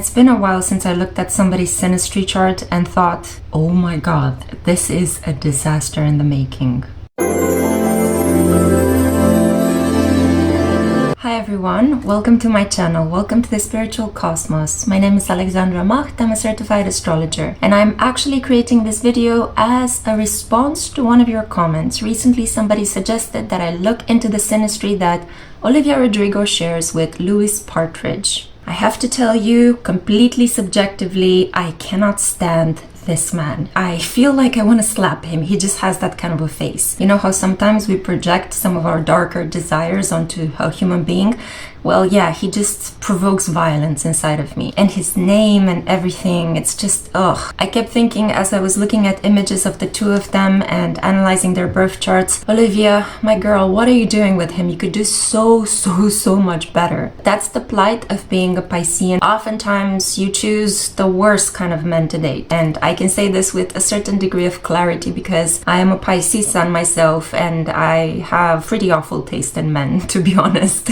It's been a while since I looked at somebody's Synastry chart and thought, oh my god, this is a disaster in the making. Hi everyone, welcome to my channel, welcome to the Spiritual Cosmos. My name is Alexandra Macht, I'm a certified astrologer, and I'm actually creating this video as a response to one of your comments. Recently somebody suggested that I look into the synastry that Olivia Rodrigo shares with Partridge. I have to tell you, completely subjectively, I cannot stand this man. I feel like I want to slap him. He just has that kind of a face. You know how sometimes we project some of our darker desires onto a human being? Well, yeah, he just provokes violence inside of me. And his name and everything, it's just, ugh. I kept thinking as I was looking at images of the two of them and analyzing their birth charts, Olivia, my girl, what are you doing with him? You could do so much better. That's the plight of being a Piscean. Oftentimes, you choose the worst kind of men to date. And I can say this with a certain degree of clarity because I am a Pisces sun myself and I have pretty awful taste in men, to be honest.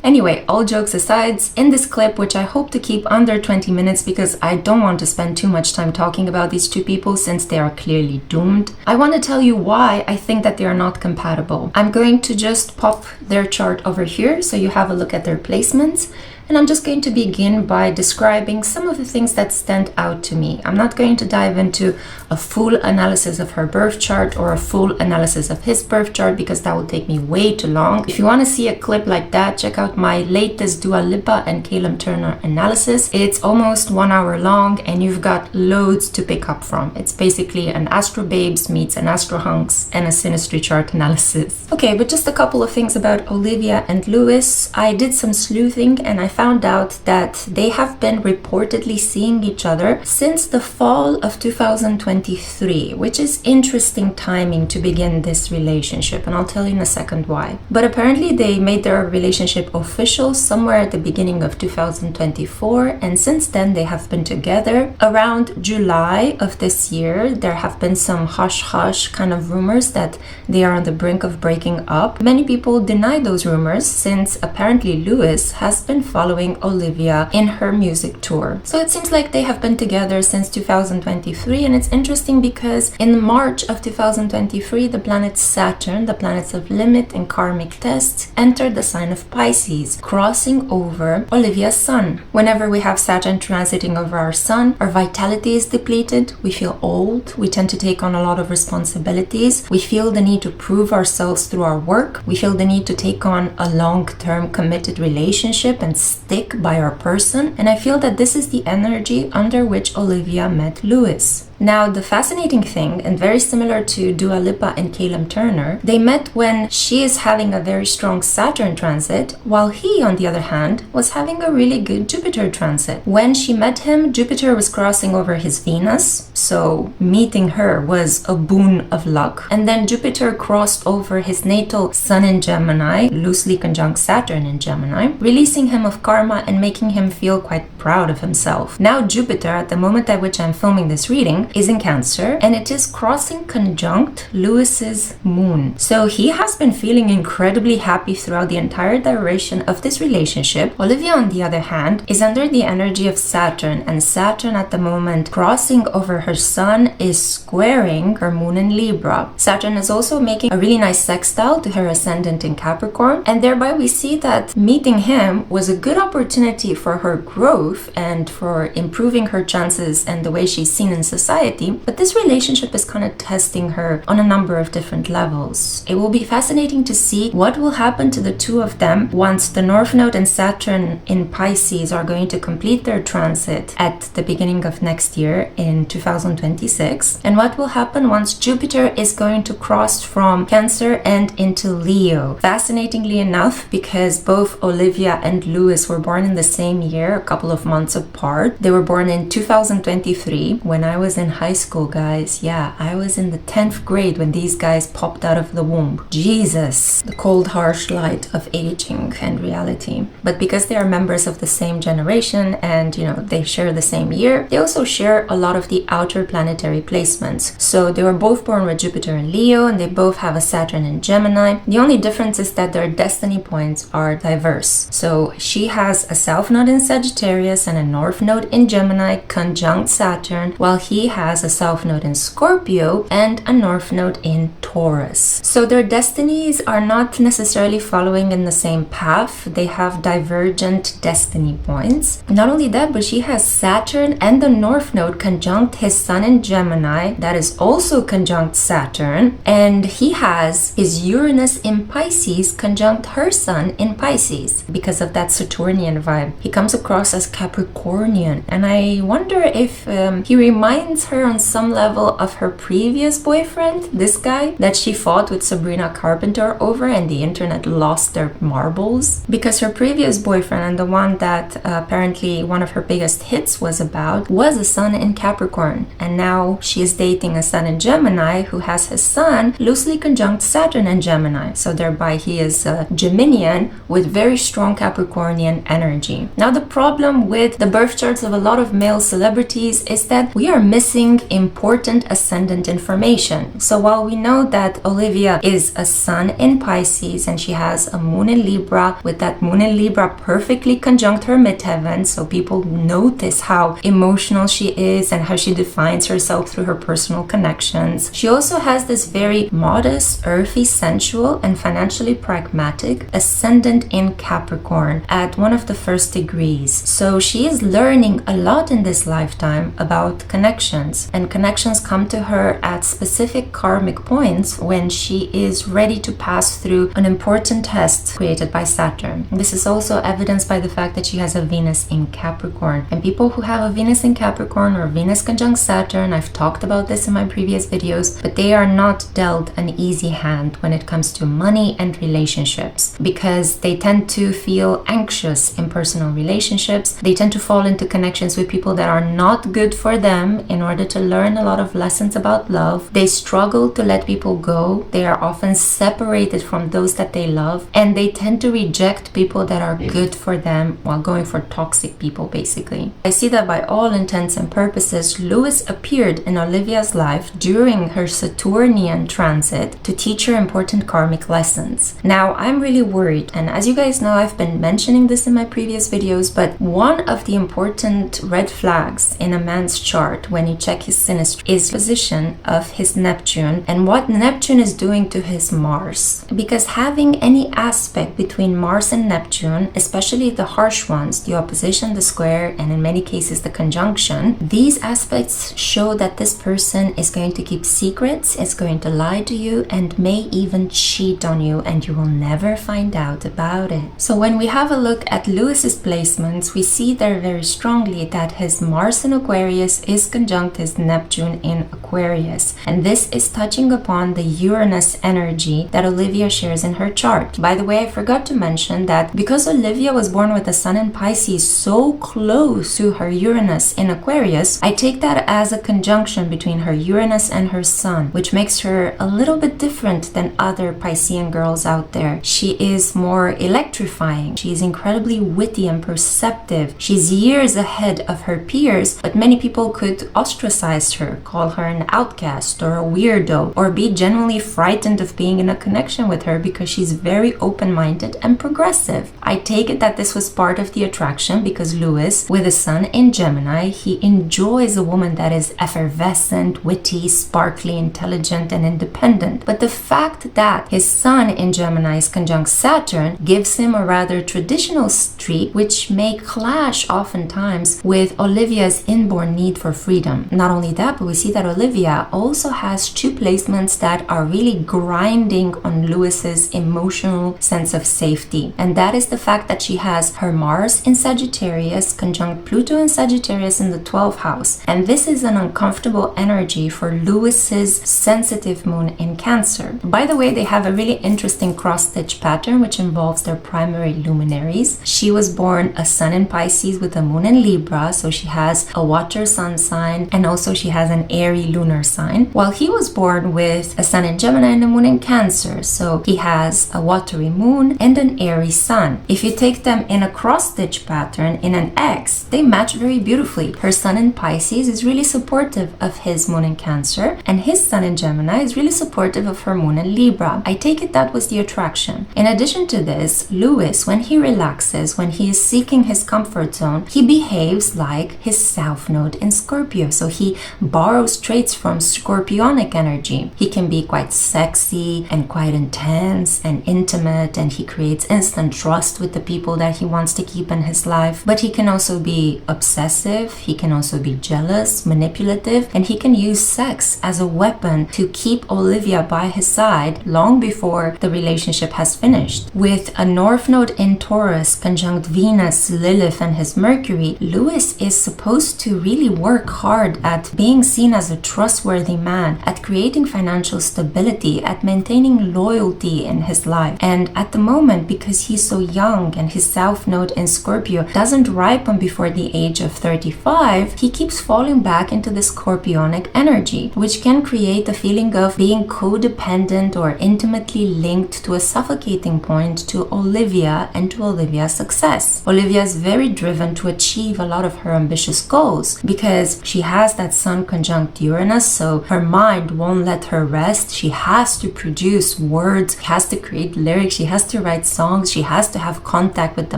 Anyway, all jokes aside, in this clip, which I hope to keep under 20 minutes because I don't want to spend too much time talking about these two people since they are clearly doomed, I want to tell you why I think that they are not compatible. I'm going to just pop their chart over here so you have a look at their placements. And I'm just going to begin by describing some of the things that stand out to me. I'm not going to dive into a full analysis of her birth chart or a full analysis of his birth chart because that will take me way too long. If you want to see a clip like that, check out my latest Dua Lipa and Caleb Turner analysis. It's almost 1 hour long and you've got loads to pick up from. It's basically an Astro Babes meets an Astro Hunks and a Synastry chart analysis. Okay, but just a couple of things about Olivia and Lewis. I did some sleuthing and I found out that they have been reportedly seeing each other since the fall of 2023, which is interesting timing to begin this relationship, and I'll tell you in a second why. But apparently they made their relationship official somewhere at the beginning of 2024, and since then they have been together. Around July of this year, there have been some hush-hush kind of rumors that they are on the brink of breaking up. Many people deny those rumors since apparently Lewis has been following Olivia in her music tour. So it seems like they have been together since 2023, and it's interesting because in March of 2023, the planet Saturn, the planets of limit and karmic tests, entered the sign of Pisces, crossing over Olivia's sun. Whenever we have Saturn transiting over our sun, our vitality is depleted, we feel old, we tend to take on a lot of responsibilities, we feel the need to prove ourselves through our work, we feel the need to take on a long-term committed relationship and stick by our person, and I feel that this is the energy under which Olivia met Lewis. Now, the fascinating thing, and very similar to Dua Lipa and Caleb Turner, they met when she is having a very strong Saturn transit, while he, on the other hand, was having a really good Jupiter transit. When she met him, Jupiter was crossing over his Venus, so meeting her was a boon of luck. And then Jupiter crossed over his natal Sun in Gemini, loosely conjunct Saturn in Gemini, releasing him of karma and making him feel quite proud of himself. Now Jupiter, at the moment at which I'm filming this reading, is in Cancer, and it is crossing conjunct Lewis's moon. So he has been feeling incredibly happy throughout the entire duration of this relationship. Olivia, on the other hand, is under the energy of Saturn, and Saturn at the moment crossing over her sun is squaring her moon in Libra. Saturn is also making a really nice sextile to her ascendant in Capricorn, and thereby we see that meeting him was a good opportunity for her growth and for improving her chances and the way she's seen in society. But this relationship is kind of testing her on a number of different levels. It will be fascinating to see what will happen to the two of them once the North Node and Saturn in Pisces are going to complete their transit at the beginning of next year in 2026, and what will happen once Jupiter is going to cross from Cancer and into Leo. Fascinatingly enough, because both Olivia and Lewis were born in the same year, a couple of months apart. They were born in 2023 when I was in high school, guys. Yeah, I was in the 10th grade when these guys popped out of the womb. Jesus, the cold, harsh light of aging and reality. But because they are members of the same generation and, you know, they share the same year, they also share a lot of the outer water planetary placements. So they were both born with Jupiter in Leo, and they both have a Saturn in Gemini. The only difference is that their destiny points are diverse. So she has a south node in Sagittarius and a north node in Gemini conjunct Saturn, while he has a south node in Scorpio and a north node in Taurus. So their destinies are not necessarily following in the same path. They have divergent destiny points. Not only that, but she has Saturn and the north node conjunct his sun in Gemini, that is also conjunct Saturn, and he has his Uranus in Pisces conjunct her sun in Pisces. Because of that Saturnian vibe, he comes across as Capricornian, and I wonder if he reminds her on some level of her previous boyfriend, this guy that she fought with Sabrina Carpenter over and the internet lost their marbles. Because her previous boyfriend, and the one that apparently one of her biggest hits was about, was a sun in Capricorn, and now she is dating a sun in Gemini who has his sun loosely conjunct Saturn in Gemini, so thereby he is a Geminian with very strong Capricornian energy. Now the problem with the birth charts of a lot of male celebrities is that we are missing important ascendant information. So while we know that Olivia is a sun in Pisces and she has a moon in Libra, with that moon in Libra perfectly conjunct her midheaven, so people notice how emotional she is and how she defines herself through her personal connections. She also has this very modest, earthy, sensual, and financially pragmatic ascendant in Capricorn at one of the first degrees. So she is learning a lot in this lifetime about connections, and connections come to her at specific karmic points when she is ready to pass through an important test created by Saturn. This is also evidenced by the fact that she has a Venus in Capricorn, and people who have a Venus in Capricorn or Venus conjunct Saturn, I've talked about this in my previous videos, but they are not dealt an easy hand when it comes to money and relationships, because they tend to feel anxious in personal relationships. They tend to fall into connections with people that are not good for them in order to learn a lot of lessons about love. They struggle to let people go. They are often separated from those that they love, and they tend to reject people that are good for them while going for toxic people, basically. I see that by all intents and purposes, Lewis appeared in Olivia's life during her Saturnian transit to teach her important karmic lessons. Now, I'm really worried, and as you guys know, I've been mentioning this in my previous videos, but one of the important red flags in a man's chart when you check his synastry is position of his Neptune and what Neptune is doing to his Mars. Because having any aspect between Mars and Neptune, especially the harsh ones, the opposition, the square, and in many cases the conjunction, these aspects show that this person is going to keep secrets, is going to lie to you, and may even cheat on you, and you will never find out about it. So when we have a look at Lewis's placements, we see there very strongly that his Mars in Aquarius is conjunct his Neptune in Aquarius, and this is touching upon the Uranus energy that Olivia shares in her chart. By the way, I forgot to mention that because Olivia was born with the sun in Pisces so close to her Uranus in Aquarius, I take that as a conjunction between her Uranus and her sun, which makes her a little bit different than other Piscean girls out there. She is more electrifying. She is incredibly witty and perceptive. She's years ahead of her peers, but many people could ostracize her, call her an outcast or a weirdo, or be genuinely frightened of being in a connection with her because she's very open-minded and progressive. I take it that this was part of the attraction because Lewis, with a sun in Gemini, he enjoys a woman that is effervescent, witty, sparkly, intelligent, and independent. But the fact that his sun in Gemini is conjunct Saturn gives him a rather traditional streak, which may clash oftentimes with Olivia's inborn need for freedom. Not only that, but we see that Olivia also has two placements that are really grinding on Lewis's emotional sense of safety, and that is the fact that she has her Mars in Sagittarius conjunct Pluto in Sagittarius in the 12th house, and this is an uncomfortable energy for Lewis's sensitive moon in Cancer. By the way, they have a really interesting cross-stitch pattern which involves their primary luminaries. She was born a sun in Pisces with a moon in Libra, so she has a water sun sign, and also she has an airy lunar sign, while he was born with a sun in Gemini and a moon in Cancer, so he has a watery moon and an airy sun. If you take them in a cross-stitch pattern in an X, they match very beautifully. Her sun in Pisces is really really supportive of his moon in Cancer, and his sun in Gemini is really supportive of her moon in Libra. I take it that was the attraction. In addition to this, Lewis, when he relaxes, when he is seeking his comfort zone, he behaves like his South Node in Scorpio. So he borrows traits from Scorpionic energy. He can be quite sexy and quite intense and intimate, and he creates instant trust with the people that he wants to keep in his life. But he can also be obsessive, he can also be jealous, manipulative, and he can use sex as a weapon to keep Olivia by his side long before the relationship has finished. With a North Node in Taurus conjunct Venus, Lilith, and his Mercury, Lewis is supposed to really work hard at being seen as a trustworthy man, at creating financial stability, at maintaining loyalty in his life. And at the moment, because he's so young and his South Node in Scorpio doesn't ripen before the age of 35, he keeps falling back into the Scorpionic energy, which can create a feeling of being codependent or intimately linked to a suffocating point to Olivia and to Olivia's success. Olivia is very driven to achieve a lot of her ambitious goals because she has that Sun conjunct Uranus, so her mind won't let her rest. She has to produce words, she has to create lyrics, she has to write songs, she has to have contact with the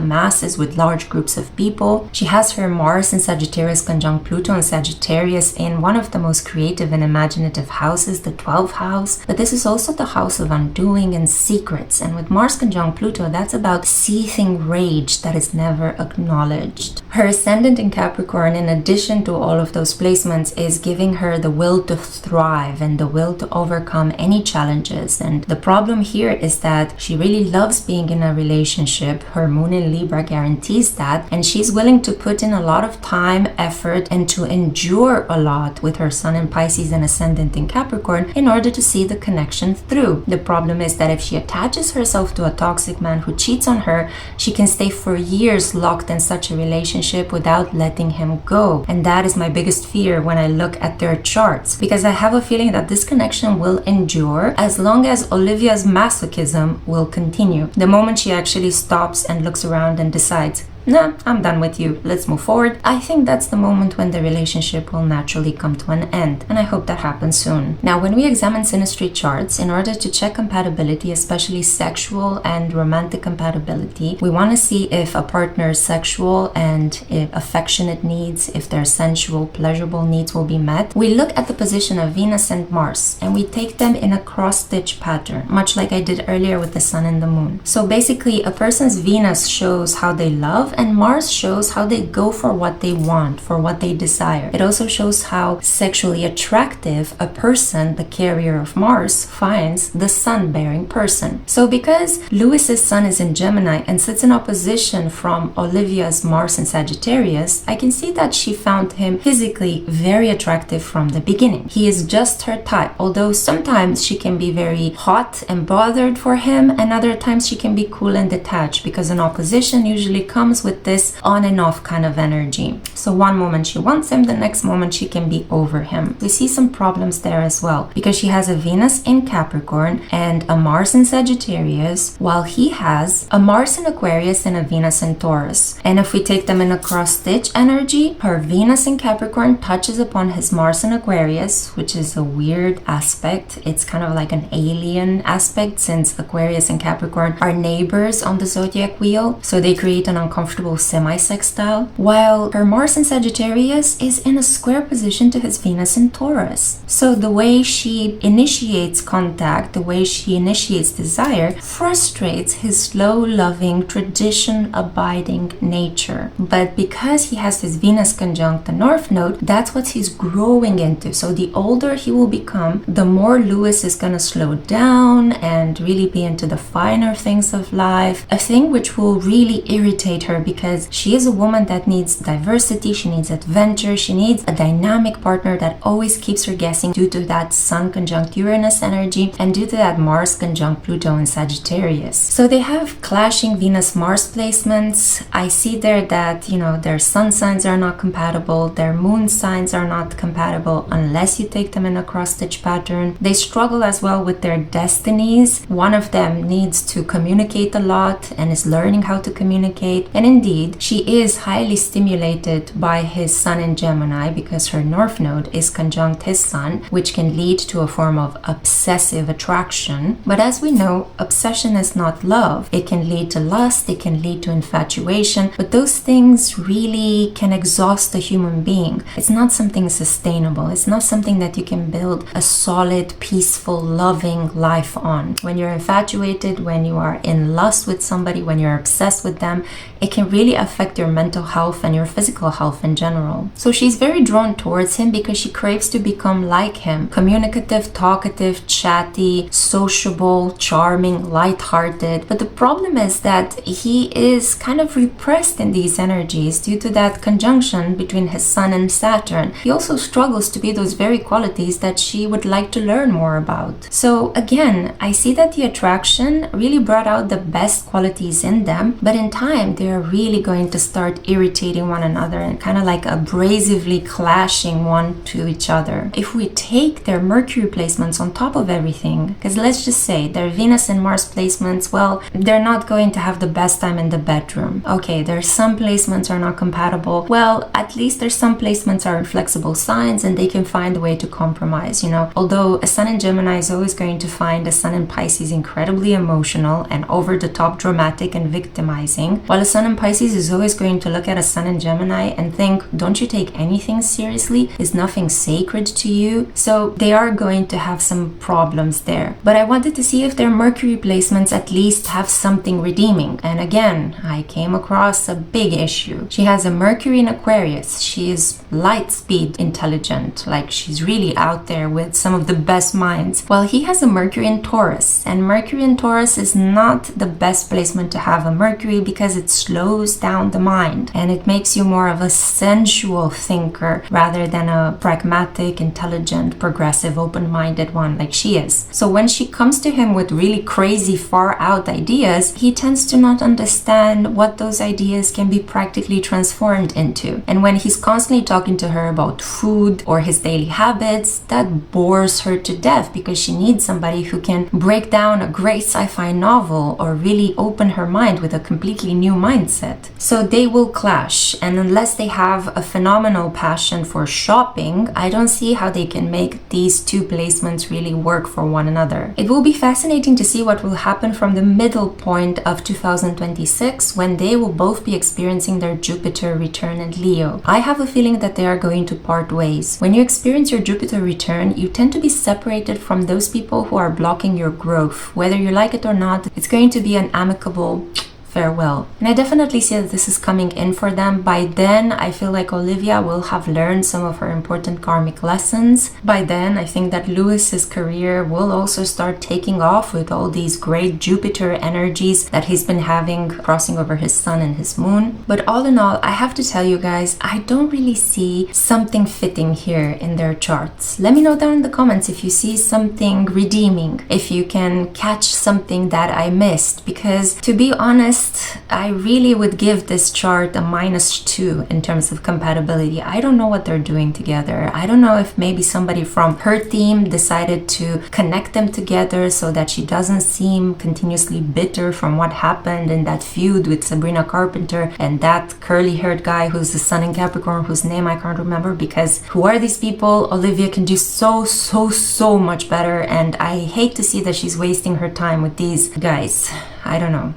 masses, with large groups of people. She has her Mars in Sagittarius conjunct Pluto and Sagittarius in one of the most creative and imaginative houses, the 12th house. But this is also the house of undoing and secrets. And with Mars conjunct Pluto, that's about seething rage that is never acknowledged. Her ascendant in Capricorn, in addition to all of those placements, is giving her the will to thrive and the will to overcome any challenges. And the problem here is that she really loves being in a relationship. Her moon in Libra guarantees that, and she's willing to put in a lot of time, effort, and to endure a lot with her sun in Pisces and ascendant in Capricorn in order to see the connection through. The problem is that if she attaches herself to a toxic man who cheats on her, she can stay for years locked in such a relationship without letting him go. And that is my biggest fear when I look at their charts, because I have a feeling that this connection will endure as long as Olivia's masochism will continue. The moment she actually stops and looks around and decides, nah, I'm done with you, let's move forward, I think that's the moment when the relationship will naturally come to an end, and I hope that happens soon. Now, when we examine Synastry charts, in order to check compatibility, especially sexual and romantic compatibility, we want to see if a partner's sexual and affectionate needs, if their sensual, pleasurable needs will be met. We look at the position of Venus and Mars, and we take them in a cross-stitch pattern, much like I did earlier with the Sun and the Moon. So basically, a person's Venus shows how they love, and Mars shows how they go for what they want, for what they desire. It also shows how sexually attractive a person, the carrier of Mars, finds the Sun-bearing person. So because Lewis's Sun is in Gemini and sits in opposition from Olivia's Mars in Sagittarius, I can see that she found him physically very attractive from the beginning. He is just her type, although sometimes she can be very hot and bothered for him, and other times she can be cool and detached, because an opposition usually comes with this on and off kind of energy. So one moment she wants him, the next moment she can be over him. We see some problems there as well, because she has a Venus in Capricorn and a Mars in Sagittarius, while he has a Mars in Aquarius and a Venus in Taurus. And if we take them in a cross-stitch energy, her Venus in Capricorn touches upon his Mars in Aquarius, which is a weird aspect. It's kind of like an alien aspect, since Aquarius and Capricorn are neighbors on the zodiac wheel, so they create an uncomfortable semi-sextile, while her Mars in Sagittarius is in a square position to his Venus in Taurus. So the way she initiates contact, the way she initiates desire, frustrates his slow, loving, tradition-abiding nature. But because he has his Venus conjunct the North Node, that's what he's growing into. So the older he will become, the more Lewis is going to slow down and really be into the finer things of life, a thing which will really irritate her, because she is a woman that needs diversity, she needs adventure, she needs a dynamic partner that always keeps her guessing due to that Sun conjunct Uranus energy and due to that Mars conjunct Pluto in Sagittarius. So they have clashing Venus-Mars placements. I see there that, their sun signs are not compatible, their moon signs are not compatible unless you take them in a cross-stitch pattern. They struggle as well with their destinies. One of them needs to communicate a lot and is learning how to communicate. And in indeed, she is highly stimulated by his sun in Gemini because her North Node is conjunct his sun, which can lead to a form of obsessive attraction. But as we know, obsession is not love. It can lead to lust, it can lead to infatuation, but those things really can exhaust a human being. It's not something sustainable. It's not something that you can build a solid, peaceful, loving life on. When you're infatuated, when you are in lust with somebody, when you're obsessed with them, it can really affect your mental health and your physical health in general. So she's very drawn towards him because she craves to become like him. Communicative, talkative, chatty, sociable, charming, light-hearted. But the problem is that he is kind of repressed in these energies due to that conjunction between his sun and Saturn. He also struggles to be those very qualities that she would like to learn more about. So again, I see that the attraction really brought out the best qualities in them, but in time they're really going to start irritating one another and kind of like abrasively clashing one to each other. If we take their Mercury placements on top of everything, because let's just say their Venus and Mars placements, well, they're not going to have the best time in the bedroom. Okay, their sun placements are not compatible. Well, at least their sun placements are in flexible signs and they can find a way to compromise, you know. Although a sun in Gemini is always going to find a sun in Pisces incredibly emotional and over the top dramatic and victimizing, while a sun in Pisces is always going to look at a sun in Gemini and think, don't you take anything seriously? Is nothing sacred to you? So they are going to have some problems there. But I wanted to see if their Mercury placements at least have something redeeming. And again, I came across a big issue. She has a Mercury in Aquarius. She is light speed intelligent, like she's really out there with some of the best minds. While he has a Mercury in Taurus, and Mercury in Taurus is not the best placement to have a Mercury because it slows down the mind and it makes you more of a sensual thinker rather than a pragmatic, intelligent, progressive, open-minded one like she is. So when she comes to him with really crazy, far-out ideas, he tends to not understand what those ideas can be practically transformed into. And when he's constantly talking to her about food or his daily habits, that bores her to death because she needs somebody who can break down a great sci-fi novel or really open her mind with a completely new mindset. So they will clash, and unless they have a phenomenal passion for shopping, I don't see how they can make these two placements really work for one another. It will be fascinating to see what will happen from the middle point of 2026 when they will both be experiencing their Jupiter return in Leo. I have a feeling that they are going to part ways. When you experience your Jupiter return, you tend to be separated from those people who are blocking your growth. Whether you like it or not, it's going to be an amicable farewell. And I definitely see that this is coming in for them. By then, I feel like Olivia will have learned some of her important karmic lessons. By then, I think that Lewis's career will also start taking off with all these great Jupiter energies that he's been having crossing over his sun and his moon. But all in all, I have to tell you guys, I don't really see something fitting here in their charts. Let me know down in the comments if you see something redeeming, if you can catch something that I missed, because to be honest, I really would give this chart a -2 in terms of compatibility. I don't know what they're doing together. I don't know if maybe somebody from her team decided to connect them together so that she doesn't seem continuously bitter from what happened in that feud with Sabrina Carpenter and that curly-haired guy who's the sun in Capricorn, whose name I can't remember, because who are these people? Olivia can do so much better, and I hate to see that she's wasting her time with these guys. I don't know.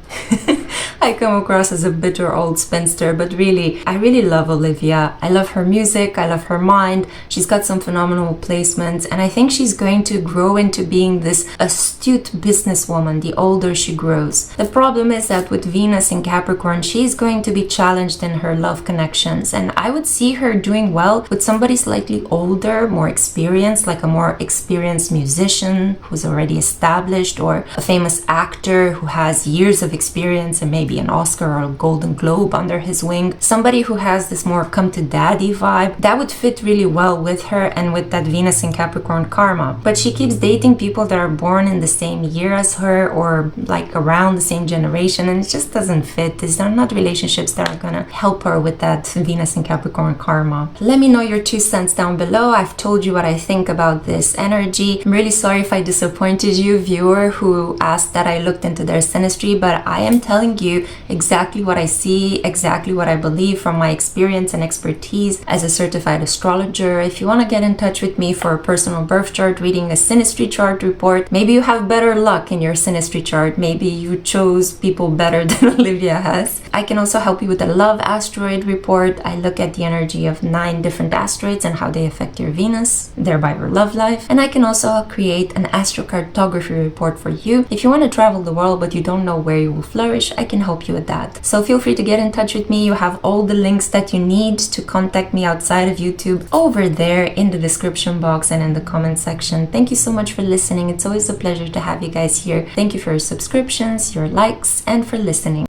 I come across as a bitter old spinster, but really, I really love Olivia. I love her music, I love her mind. She's got some phenomenal placements, and I think she's going to grow into being this astute businesswoman the older she grows. The problem is that with Venus in Capricorn, she's going to be challenged in her love connections, and I would see her doing well with somebody slightly older, more experienced, like a more experienced musician who's already established, or a famous actor who has years of experience and maybe an Oscar or a Golden Globe under his wing. Somebody who has this more come to daddy vibe, that would fit really well with her and with that Venus in Capricorn karma. But she keeps dating people that are born in the same year as her or like around the same generation, and it just doesn't fit. These are not relationships that are gonna help her with that Venus in Capricorn karma. Let me know your 2 cents down below. I've told you what I think about this energy. I'm really sorry if I disappointed you, viewer, who asked that I looked into their synastry, but I am telling you you exactly what I see, exactly what I believe from my experience and expertise as a certified astrologer. If you want to get in touch with me for a personal birth chart reading, a Synastry chart report, maybe you have better luck in your Synastry chart, maybe you chose people better than Olivia has. I can also help you with a love asteroid report. I look at the energy of 9 different asteroids and how they affect your Venus, thereby your love life. And I can also create an astrocartography report for you. If you want to travel the world but you don't know where you will flourish, I can help you with that. So feel free to get in touch with me. You have all the links that you need to contact me outside of YouTube over there in the description box and in the comment section. Thank you so much for listening. It's always a pleasure to have you guys here. Thank you for your subscriptions, your likes, and for listening.